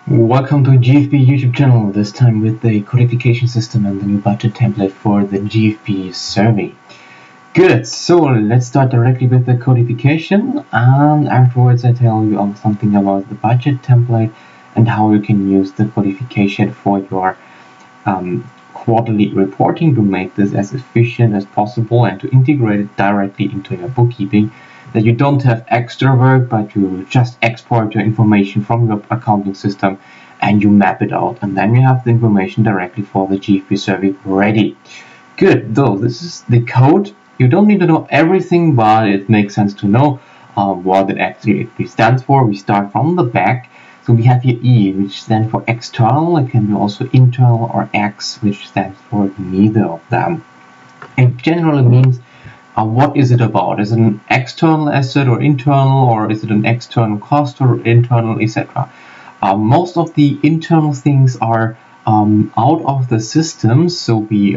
Welcome to GFB YouTube channel, this time with the codification system and the new budget template for the GFB survey. Good, so let's start directly with the codification, and afterwards I tell you something about the budget template and how you can use the codification for your quarterly reporting to make this as efficient as possible and to integrate it directly into your bookkeeping, that you don't have extra work, but you just export your information from your accounting system and you map it out, and then you have the information directly for the GFB survey ready. Good, though this is the code. You don't need to know everything, but it makes sense to know what it actually stands for. We start from the back. So we have here E, which stands for external. It can be also internal, or X, which stands for neither of them. It generally means what is it about? Is it an external asset or internal, or is it an external cost or internal, etc.? Most of the internal things are out of the system, so we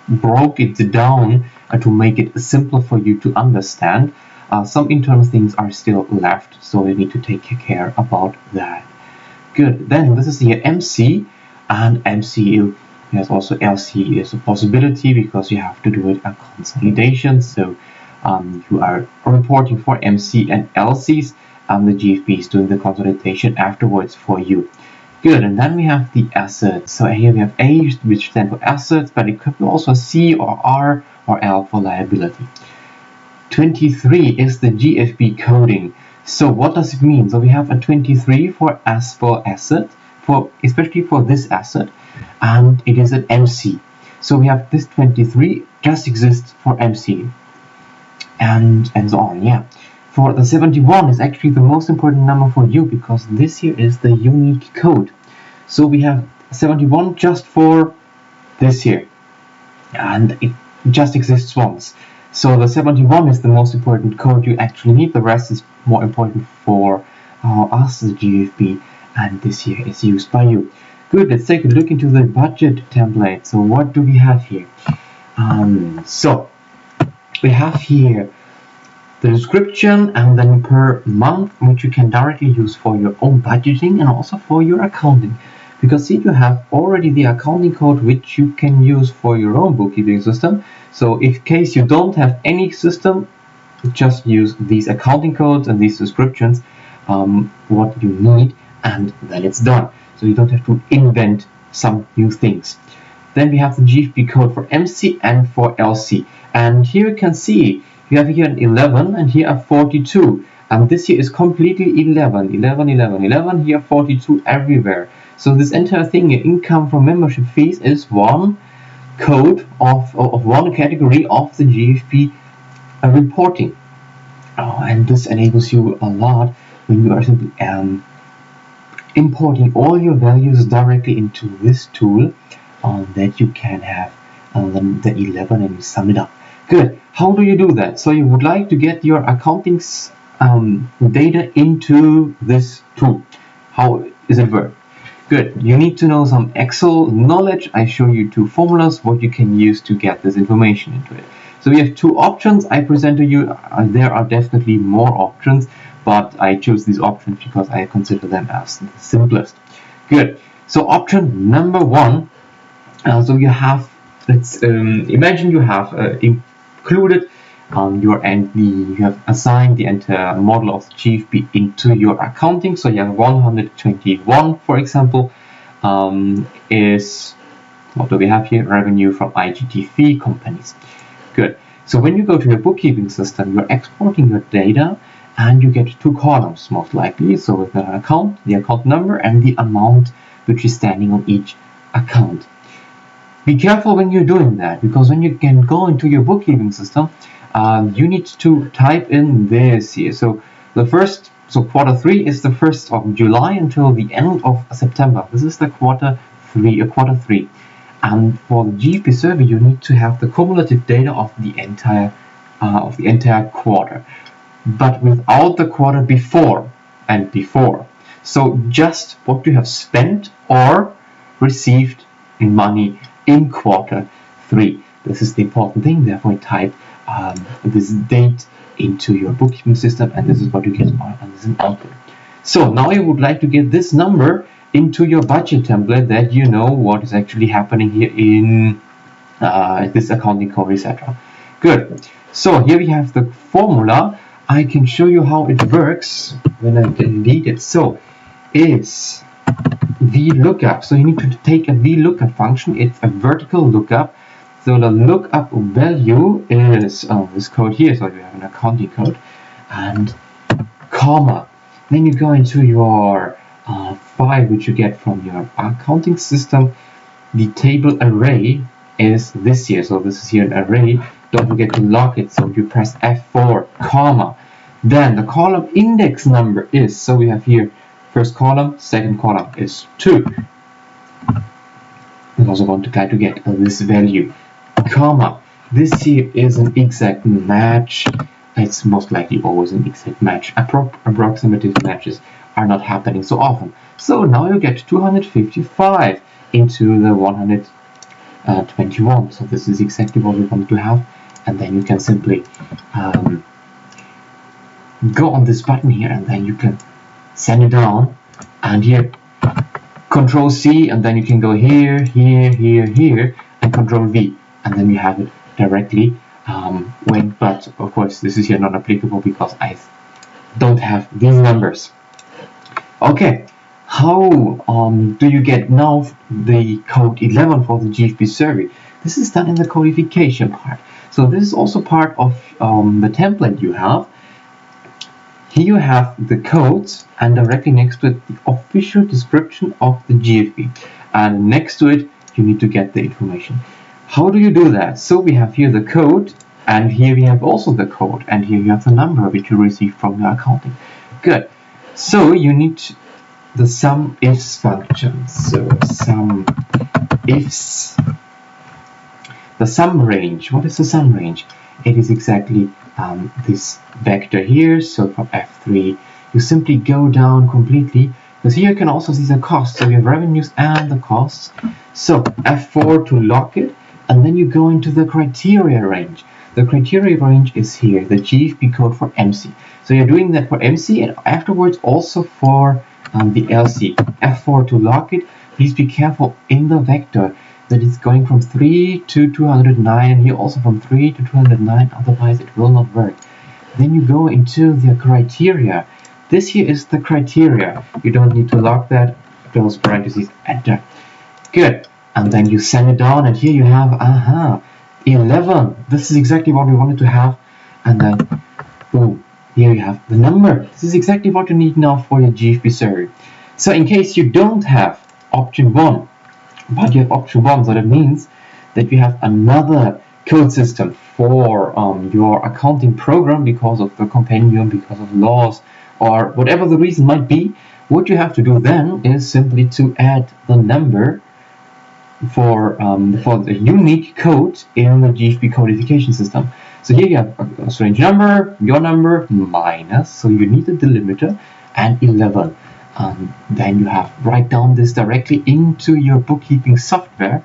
broke it down to make it simpler for you to understand. Some internal things are still left, so we need to take care about that. Good, then this is the MC, and MC, there's also LC is a possibility because you have to do it a consolidation. So you are reporting for MC and LCs, and the GFB is doing the consolidation afterwards for you. Good, and then we have the assets. So here we have A, which stands for assets, but it could be also C or R or L for liability. 23 is the GFB coding. So what does it mean? So we have a 23 for asset, especially for this asset, and it is an MC. So we have this 23 just exists for MC, and so on. Yeah. For the 71 is actually the most important number for you, because this here is the unique code. So we have 71 just for this here, and it just exists once. So the 71 is the most important code you actually need. The rest is more important for us, the GFB, and this here is used by you. Good, let's take a look into the budget template. So what do we have here? So we have here the description, and then per month, which you can directly use for your own budgeting and also for your accounting. Because here you have already the accounting code which you can use for your own bookkeeping system. So in case you don't have any system, just use these accounting codes and these descriptions, what you need, and then it's done. So you don't have to invent some new things. Then we have the GFB code for MC and for LC. And here you can see you have here an 11 and here a 42. And this here is completely 11, 11, 11, 11, here 42 everywhere. So this entire thing, income from membership fees, is one code of one category of the GFB reporting. And this enables you a lot when you are simply importing all your values directly into this tool, that you can have the 11 and you sum it up. Good. How do you do that? So you would like to get your accounting data into this tool. How is it work? Good. You need to know some Excel knowledge. I show you two formulas what you can use to get this information into it. So we have two options I present to you. There are definitely more options, but I choose these options because I consider them as the simplest. Good. So option number one. So you have, let's imagine you have included you have assigned the entire model of GFB into your accounting. So you have 121, for example, is, what do we have here? Revenue from IGTV companies. Good. So when you go to your bookkeeping system, you're exporting your data, and you get two columns most likely. So with the account number, and the amount which is standing on each account. Be careful when you're doing that, because when you can go into your bookkeeping system, you need to type in this here. So quarter 3 is the 1st of July until the end of September. This is the quarter 3. And for the GFB survey, you need to have the cumulative data of the entire quarter, but without the quarter before and before. So just what you have spent or received in money in quarter 3. This is the important thing. Therefore, type this date into your bookkeeping system, and this is what you get on this output. So now you would like to get this number into your budget template, that you know what is actually happening here in this accounting code, etc. Good. So here we have the formula. I can show you how it works when I delete it. So is VLOOKUP. So you need to take a VLOOKUP function. It's a vertical lookup. So the lookup value is this code here. So you have an accounting code and comma. Then you go into your file which you get from your accounting system. The table array is this here. So this is here an array. Don't forget to lock it. So you press F4, comma. Then the column index number is, so we have here first column, second column is 2. We also want to try to get this value, comma. This here is an exact match. It's most likely always an exact match. Approximative matches are not happening so often. So now you get 255 into the 121. So this is exactly what we want to have. And then you can simply go on this button here, and then you can send it down. And here, Control C, and then you can go here, here, here, here, and Control V, and then you have it directly. But of course, this is here not applicable because I don't have these numbers. Okay, how do you get now the code 11 for the GFB survey? This is done in the codification part. So this is also part of the template you have. Here you have the codes, and directly next to it the official description of the GFB. And next to it you need to get the information. How do you do that? So we have here the code, and here we have also the code, and here you have the number which you received from your accounting. Good. So you need the sum ifs function. So sum ifs. The sum range. What is the sum range? It is exactly this vector here. So from F3 you simply go down completely, because here you can also see the costs. So we have revenues and the costs. So F4 to lock it, and then you go into the criteria range. The criteria range is here, the GFB code for MC. So you're doing that for MC and afterwards also for the LC. F4 to lock it. Please be careful in the vector that it's going from 3 to 209, and here also from 3 to 209, otherwise it will not work. Then you go into the criteria. This here is the criteria. You don't need to lock that, close parentheses, enter. Good. And then you send it down, and here you have 11. This is exactly what we wanted to have. And then boom, here you have the number. This is exactly what you need now for your GFB survey. So in case you don't have option 1, but you have option 1, so that means that you have another code system for your accounting program because of the compendium, because of laws, or whatever the reason might be. What you have to do then is simply to add the number for the unique code in the GFB codification system. So here you have a strange number, your number, minus, so you need a delimiter, and 11. Then you have write down this directly into your bookkeeping software,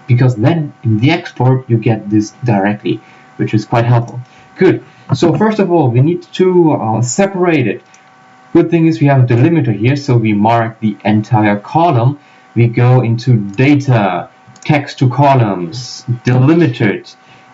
because then in the export you get this directly, which is quite helpful. Good. So first of all, we need to separate it. Good thing is we have a delimiter here, so we mark the entire column. We go into data, text to columns, delimited,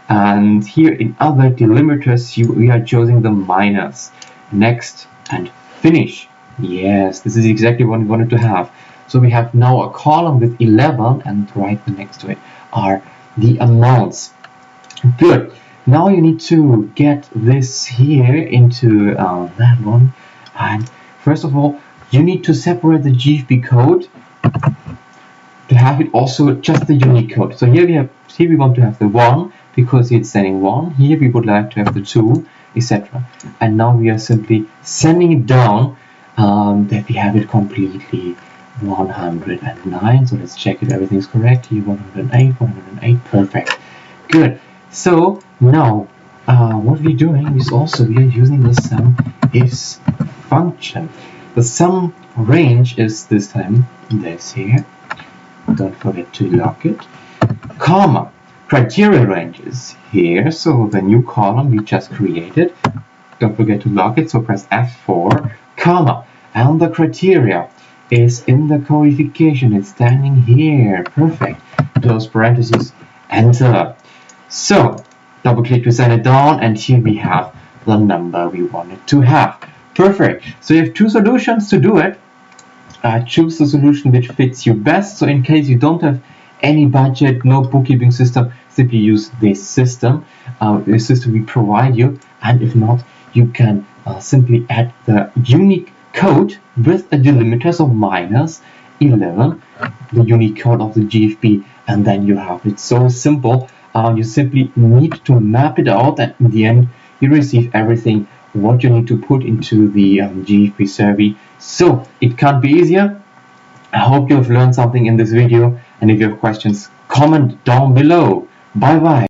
and here in other delimiters we are choosing the minus. Next and finish. Yes, this is exactly what we wanted to have. So we have now a column with 11, and right next to it are the amounts. Good. Now you need to get this here into that one. And first of all, you need to separate the GFB code to have it also just the unique code. So here we want to have the 1 because it's sending 1. Here we would like to have the 2, etc. And now we are simply sending it down. That we have it completely 109. So let's check if everything's correct. Here 108, perfect. Good. So now what we're doing is also we are using the sum ifs function. The sum range is this time this here. Don't forget to lock it. Comma. Criteria range is here. So the new column we just created. Don't forget to lock it. So press F4. Comma. and the criteria is in the codification. It's standing here. Perfect. Close parentheses, enter. So double click to send it down, and here we have the number we wanted to have. Perfect. So you have two solutions to do it. Choose the solution which fits you best. So in case you don't have any budget, no bookkeeping system, simply use this system, the system we provide you. And if not, you can simply add the unique code with a delimiter, so -11, the unique code of the GFB, and then you have it. So simple. You simply need to map it out, and in the end you receive everything what you need to put into the GFB survey. So it can't be easier. I hope you have learned something in this video, and if you have questions, comment down below. Bye bye.